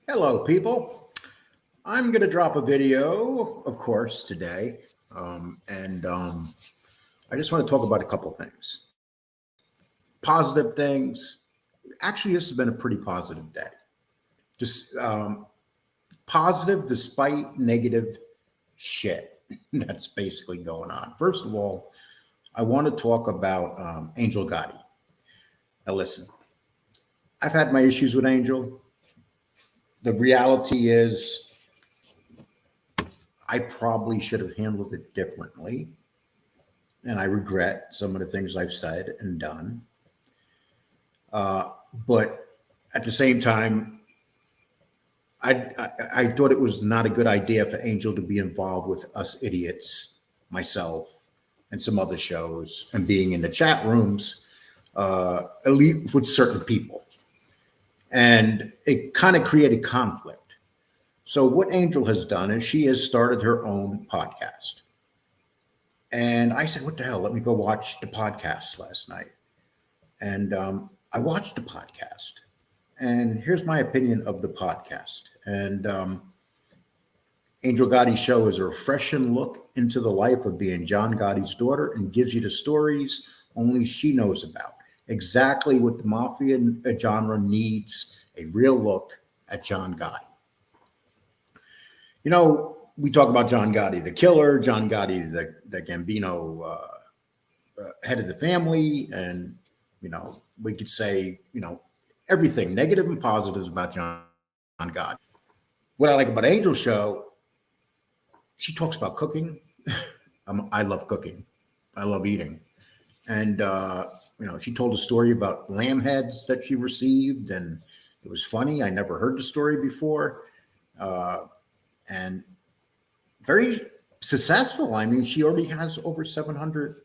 Hello, people. I'm going to drop a video, of course, today. And I just want to talk about a couple things. Positive things. Actually, this has been a pretty positive day. Just positive despite negative shit that's basically going on. First of all, I want to talk about Angel Gotti. Now, listen, I've had my issues with Angel. The reality is, I probably should have handled it differently. And I regret some of the things I've said and done. But at the same time, I thought it was not a good idea for Angel to be involved with us idiots, myself, and some other shows, and being in the chat rooms, elite with certain people, and it kind of created conflict. So what Angel has done is she has started her own podcast, and I said, "What the hell? Let me go watch the podcast last night." And I watched the podcast, and here's my opinion of the podcast. And Angel Gotti's show is a refreshing look into the life of being John Gotti's daughter and gives you the stories only she knows about. Exactly what the mafia genre needs, a real look at John Gotti. You know, we talk about John Gotti, the killer, John Gotti, the Gambino head of the family, and we could say everything negative and positives about John Gotti. What I like about Angel's show, she talks about cooking. I love cooking. I love eating, and she told a story about lamb heads that she received, and it was funny. I never heard the story before, and very successful. I mean, she already has over 700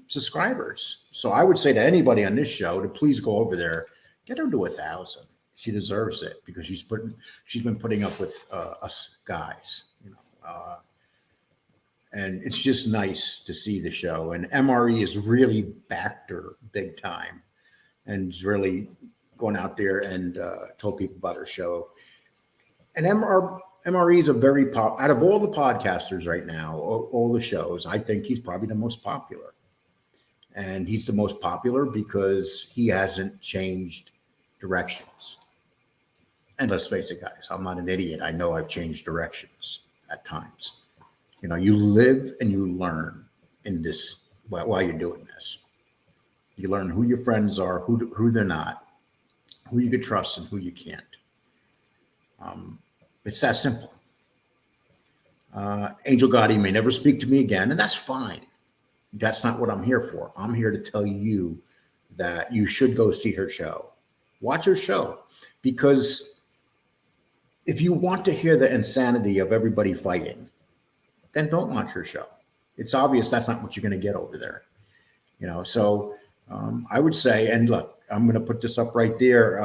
subscribers. So I would say to anybody on this show to please go over there, get her to 1,000. She deserves it because she's been putting up with us guys, and it's just nice to see the show. And MRE has really backed her big time, and is really going out there and told people about her show. And MRE is a very out of all the podcasters right now, all the shows. I think he's probably the most popular, and he's the most popular because he hasn't changed directions. And let's face it, guys, I'm not an idiot. I know I've changed directions at times. You live and you learn in this while you're doing this. You learn who your friends are, who they're not, who you could trust and who you can't. It's that simple. Angel Gotti may never speak to me again, and that's fine. That's not what I'm here for. I'm here to tell you that you should go see her show. Watch her show, because if you want to hear the insanity of everybody fighting, then don't watch her show. It's obvious that's not what you're going to get over there. So I would say, and look, I'm going to put this up right there.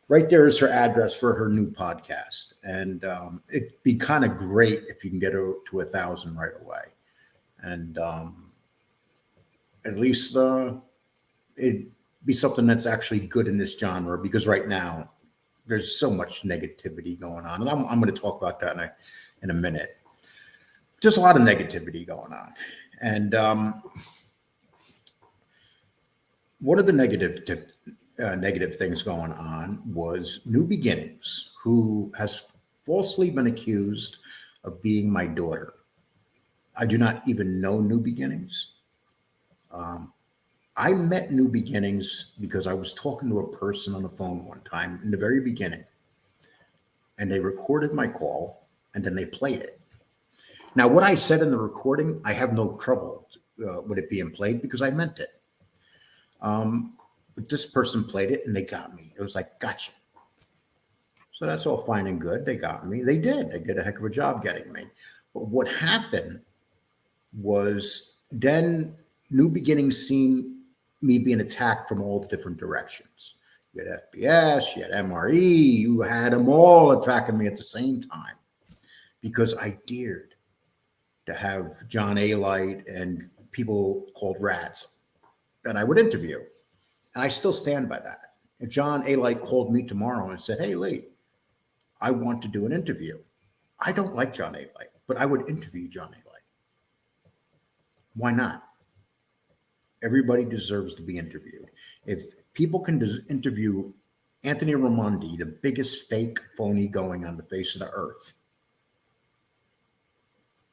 Right there is her address for her new podcast, and it'd be kind of great if you can get her to 1,000 right away, and at least it'd be something that's actually good in this genre, because right now there's so much negativity going on, and I'm going to talk about that in a minute. Just a lot of negativity going on, and one of the negative things going on was New Beginnings, who has falsely been accused of being my daughter. I do not even know New Beginnings. I met New Beginnings because I was talking to a person on the phone one time in the very beginning, and they recorded my call and then they played it. Now, what I said in the recording, I have no trouble with it being played because I meant it. But this person played it and they got me. It was like, gotcha. So that's all fine and good. They got me. They did. They did a heck of a job getting me. But what happened was then New Beginnings seen me being attacked from all different directions. You had FBS, you had MRE, you had them all attacking me at the same time because I dared to have John A. Light and people called rats that I would interview. And I still stand by that. If John A. Light called me tomorrow and said, "Hey, Lee, I want to do an interview," I don't like John A. Light, but I would interview John A. Light. Why not? Everybody deserves to be interviewed. If people can interview Anthony Raimondi, the biggest fake phony going on the face of the earth,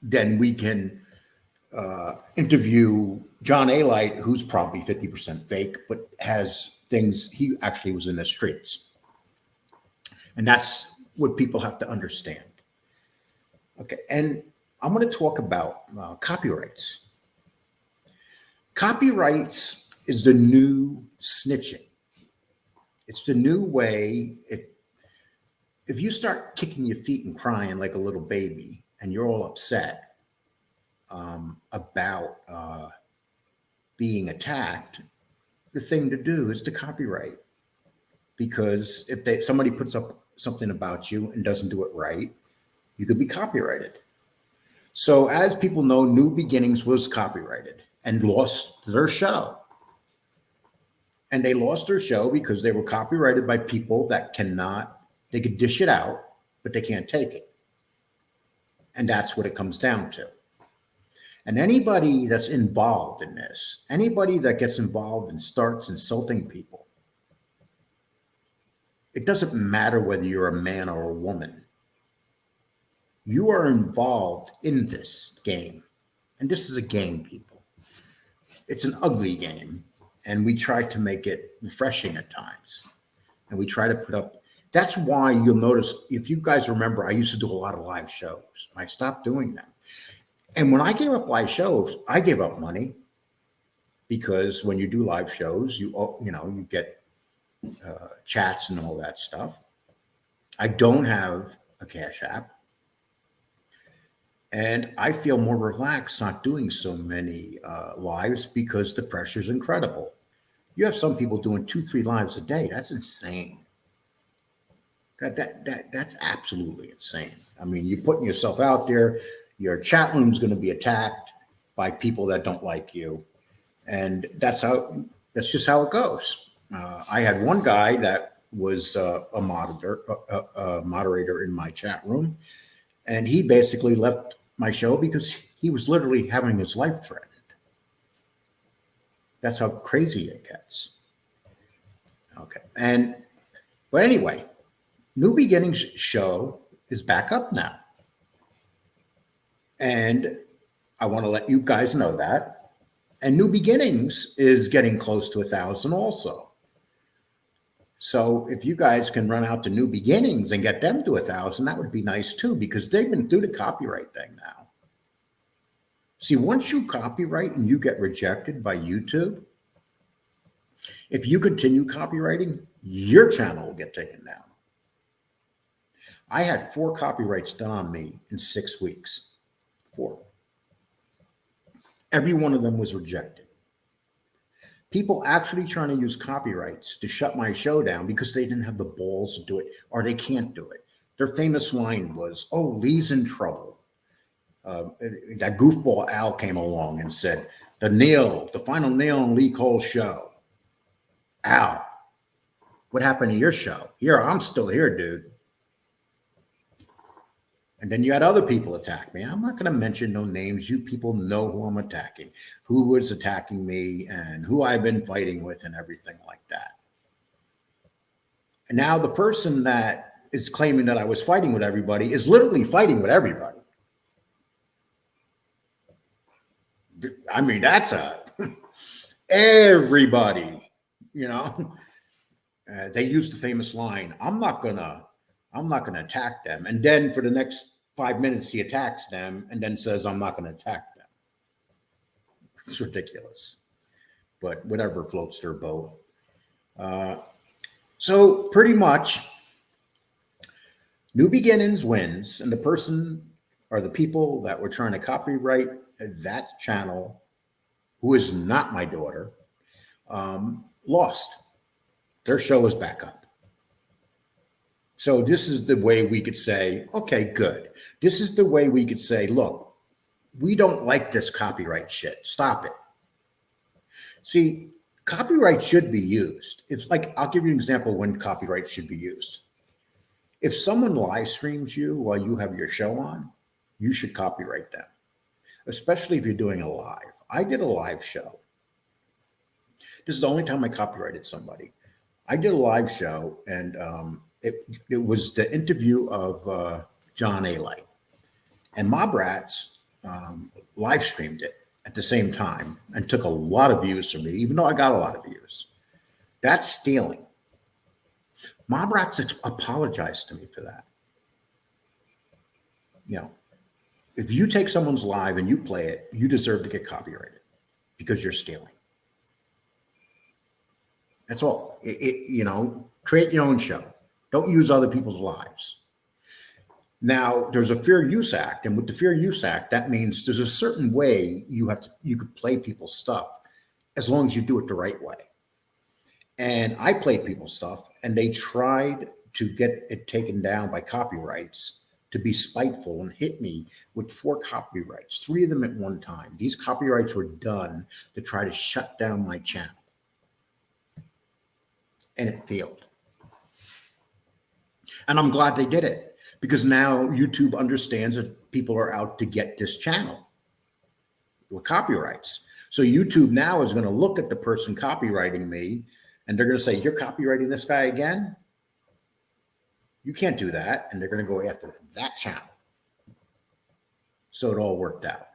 then we can interview John A. Light, who's probably 50% fake, but has things, he actually was in the streets. And that's what people have to understand. Okay, and I'm going to talk about copyrights. Copyrights is the new snitching. It's the new way. If you start kicking your feet and crying like a little baby and you're all upset about being attacked, the thing to do is to copyright. Because if somebody puts up something about you and doesn't do it right, you could be copyrighted. So as people know, New Beginnings was copyrighted and lost their show. And they lost their show because they were copyrighted by people that they could dish it out, but they can't take it. And that's what it comes down to. And anybody that's involved in this, anybody that gets involved and starts insulting people, it doesn't matter whether you're a man or a woman. You are involved in this game. And this is a game, people. It's an ugly game. And we try to make it refreshing at times. And we try to put up, that's why you'll notice, if you guys remember, I used to do a lot of live shows. I stopped doing them. And when I gave up live shows, I gave up money, because when you do live shows, you get chats and all that stuff. I don't have a Cash App. And I feel more relaxed not doing so many lives because the pressure is incredible. You have some people doing 2-3 lives a day. That's insane. That's absolutely insane. I mean, you're putting yourself out there. Your chat room's going to be attacked by people that don't like you, and that's just how it goes. I had one guy that was a moderator in my chat room, and he basically left my show because he was literally having his life threatened. That's how crazy it gets. Okay. But anyway, New Beginnings show is back up now. And I want to let you guys know that. And New Beginnings is getting close to 1,000 also. So if you guys can run out to New Beginnings and get them to 1,000, that would be nice too, because they've been through the copyright thing now. See, once you copyright and you get rejected by YouTube, if you continue copywriting, your channel will get taken down. I had 4 copyrights done on me in 6 weeks. 4. Every one of them was rejected. People actually trying to use copyrights to shut my show down because they didn't have the balls to do it, or they can't do it. Their famous line was, "Oh, Lee's in trouble." That goofball Al came along and said, the final nail in Lee Cole's show. Al, what happened to your show? Here, I'm still here, dude. And then you had other people attack me. I'm not going to mention no names. You people know who I'm attacking, who was attacking me, and who I've been fighting with and everything like that. And now the person that is claiming that I was fighting with everybody is literally fighting with everybody. I mean, that's everybody, they used the famous line, I'm not gonna attack them. And then for the next 5 minutes, he attacks them and then says, I'm not gonna attack them. It's ridiculous, but whatever floats their boat. So pretty much New Beginnings wins, and the person or the people that were trying to copyright that channel, who is not my daughter, lost. Their show is back up. So this is the way we could say, okay, good. This is the way we could say, look, we don't like this copyright shit. Stop it. See, copyright should be used. It's like, I'll give you an example when copyright should be used. If someone live streams you while you have your show on, you should copyright them, especially if you're doing a live. I did a live show. This is the only time I copyrighted somebody. I did a live show, and it was the interview of John A. Light. And Mob Rats live streamed it at the same time and took a lot of views from me, even though I got a lot of views. That's stealing. Mob Rats apologized to me for that. You know, if you take someone's live and you play it, you deserve to get copyrighted because you're stealing. That's all. Create your own show. Don't use other people's lives. Now, there's a Fair Use Act, and with the Fair Use Act, that means there's a certain way you could play people's stuff as long as you do it the right way. And I played people's stuff, and they tried to get it taken down by copyrights to be spiteful and hit me with 4 copyrights, 3 of them at one time. These copyrights were done to try to shut down my channel. And it failed. And I'm glad they did it, because now YouTube understands that people are out to get this channel with copyrights. So YouTube now is going to look at the person copywriting me, and they're going to say, you're copywriting this guy again? You can't do that. And they're going to go after that channel. So it all worked out.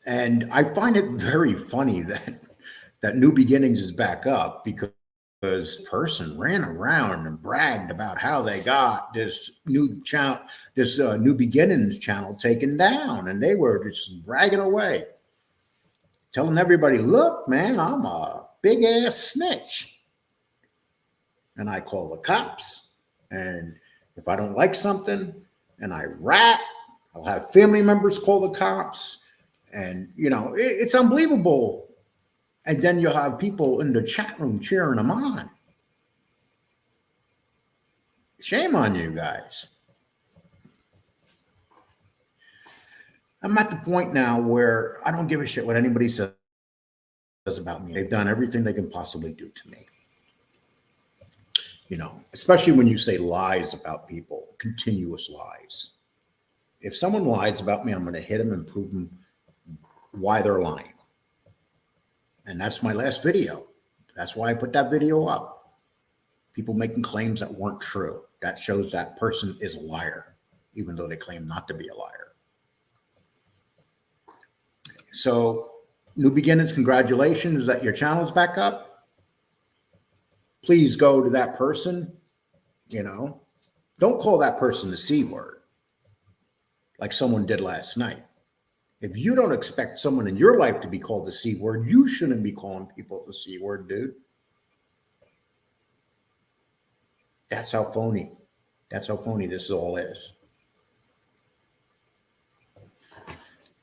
And I find it very funny that New Beginnings is back up, because this person ran around and bragged about how they got this new channel, this New Beginnings channel taken down, and they were just bragging away, telling everybody, look, man, I'm a big ass snitch. And I call the cops. And if I don't like something and I rat, I'll have family members call the cops. And, it's unbelievable. And then you'll have people in the chat room cheering them on. Shame on you guys. I'm at the point now where I don't give a shit what anybody says about me. They've done everything they can possibly do to me. Especially when you say lies about people, continuous lies. If someone lies about me, I'm going to hit them and prove them why they're lying. And that's my last video. That's why I put that video up. People making claims that weren't true. That shows that person is a liar, even though they claim not to be a liar. So, New Beginnings, congratulations that your channel's back up. Please go to that person, Don't call that person the C word like someone did last night. If you don't expect someone in your life to be called the C word, you shouldn't be calling people the C word, dude. That's how phony this all is.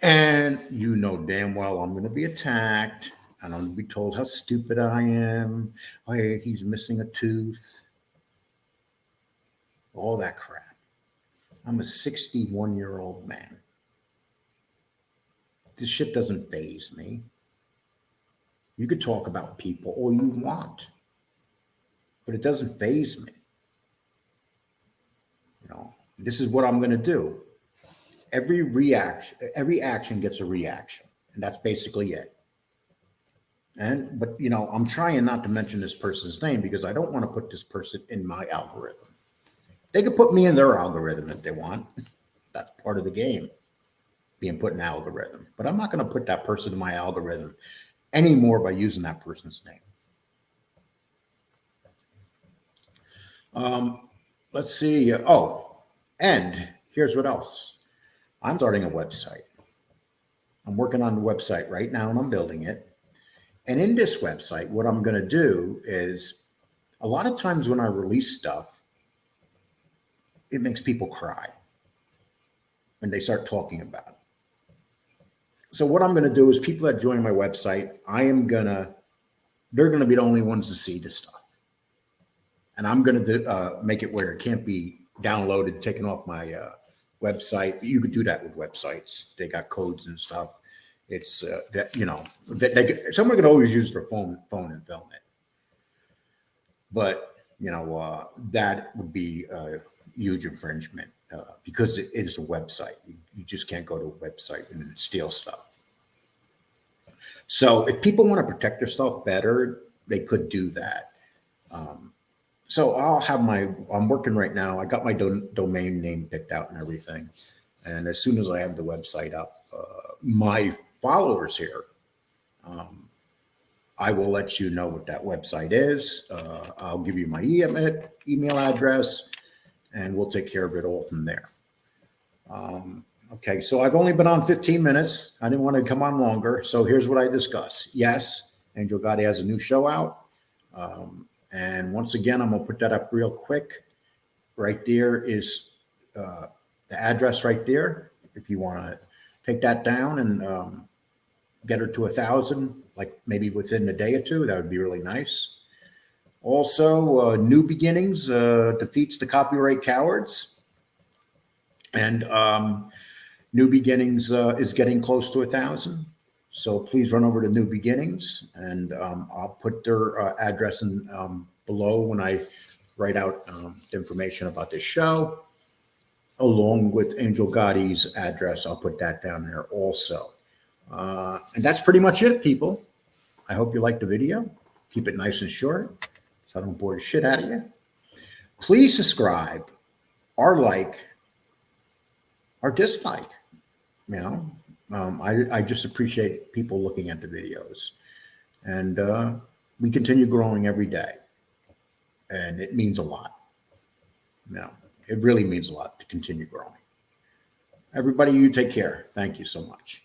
And you know damn well I'm going to be attacked, and I'm going to be told how stupid I am. Oh, yeah, he's missing a tooth. All that crap. I'm a 61-year-old man. This shit doesn't faze me. You could talk about people all you want, but it doesn't faze me. This is what I'm going to do. Every action gets a reaction, and that's basically it. But I'm trying not to mention this person's name because I don't want to put this person in my algorithm. They could put me in their algorithm if they want. That's part of the game, being put in an algorithm. But I'm not going to put that person in my algorithm anymore by using that person's name. Let's see. And here's what else. I'm starting a website. I'm working on the website right now, and I'm building it. And in this website, what I'm going to do is, a lot of times when I release stuff, it makes people cry when they start talking about it. So what I'm going to do is, people that join my website, they're going to be the only ones to see this stuff. And I'm going to make it where it can't be downloaded, taken off my website. You could do that with websites. They got codes and stuff. It's that, someone could always use their phone and film it, but that would be a huge infringement because it is a website. You just can't go to a website and steal stuff. So if people want to protect themselves better, they could do that. So I'm working right now. I got my domain name picked out and everything. And as soon as I have the website up, my followers here, I will let you know what that website is. I'll give you my email address, and we'll take care of it all from there. Okay, so I've only been on 15 minutes. I didn't want to come on longer. So here's what I discuss. Yes, Angel Gotti has a new show out. And once again, I'm going to put that up real quick. Right there is the address right there. If you want to take that down and get her to 1,000, like maybe within a day or two, that would be really nice. Also, New Beginnings defeats the Copyright Cowards. And New Beginnings is getting close to 1,000. So please run over to New Beginnings, and I'll put their address in below when I write out the information about this show, along with Angel Gotti's address. I'll put that down there also. And that's pretty much it, people. I hope you liked the video. Keep it nice and short so I don't bore the shit out of you. Please subscribe or like or dislike. I just appreciate people looking at the videos. And we continue growing every day. And it means a lot. It really means a lot to continue growing. Everybody, you take care. Thank you so much.